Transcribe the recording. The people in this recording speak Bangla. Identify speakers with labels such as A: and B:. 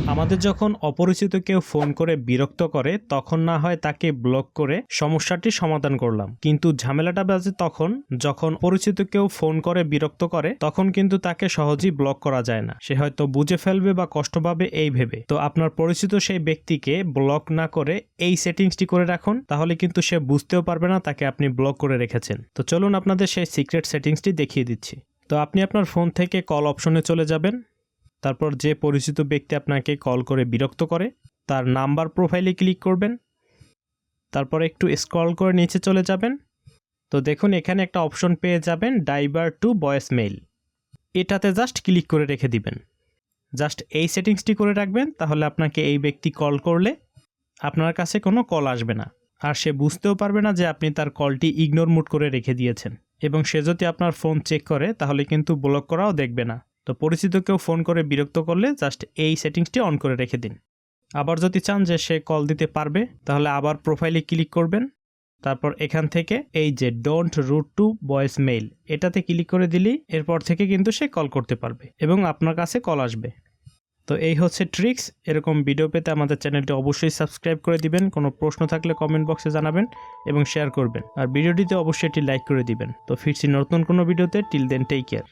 A: আমাদের যখন অপরিচিত কেউ ফোন করে বিরক্ত করে তখন না হয় তাকে ব্লক করে সমস্যাটি সমাধান করলাম, কিন্তু ঝামেলাটা বাজে তখন যখন পরিচিত কেউ ফোন করে বিরক্ত করে তখন কিন্তু তাকে সহজেই ব্লক করা যায় না। সে হয়তো বুঝে ফেলবে বা কষ্ট পাবে এই ভেবে। তো আপনার পরিচিত সেই ব্যক্তিকে ব্লক না করে এই সেটিংসটি করে রাখুন, তাহলে কিন্তু সে বুঝতেও পারবে না তাকে আপনি ব্লক করে রেখেছেন। তো চলুন আপনাদের সেই সিক্রেট সেটিংসটি দেখিয়ে দিচ্ছি। তো আপনি আপনার ফোন থেকে কল অপশনে চলে যাবেন। তারপর যে পরিচিত ব্যক্তি আপনাকে কল করে বিরক্ত করে তার নাম্বার প্রোফাইলে ক্লিক করবেন। তারপর একটু স্ক্রল করে নিচে চলে যাবেন। তো দেখুন এখানে একটা অপশন পেয়ে যাবেন ডাইভার্ট টু ভয়েস মেইল। এটাতে জাস্ট ক্লিক করে রেখে দিবেন। জাস্ট এই সেটিংসটি করে রাখবেন, তাহলে আপনাকে এই ব্যক্তি কল করলে আপনার কাছে কোনো কল আসবে না, আর সে বুঝতেও পারবে না যে আপনি তার কলটি ইগনোর মুড করে রেখে দিয়েছেন। এবং সে যদি আপনার ফোন চেক করে তাহলে কিন্তু ব্লক করাও দেখবে না। তো পরিচিত কেউ ফোন করে বিরক্ত করলে জাস্ট এই সেটিংসটি অন করে রেখে দিন। আবার যদি চান যে সে কল দিতে পারবে তাহলে আবার প্রোফাইলে ক্লিক করবেন। তারপর এখান থেকে এই যে don't route to voice mail এটাতে ক্লিক করে দিলেই এরপর থেকে কিন্তু সে কল করতে পারবে এবং আপনার কাছে কল আসবে। তো এই হচ্ছে ট্রিক্স। এরকম ভিডিও পেতে আমাদের চ্যানেলটি অবশ্যই সাবস্ক্রাইব করে দিবেন। কোনো প্রশ্ন থাকলে কমেন্ট বক্সে জানাবেন এবং শেয়ার করবেন। আর ভিডিওটিতে অবশ্যই একটি লাইক করে দিবেন। তো ফিরছি নতুন কোনো ভিডিওতে। Till then take care.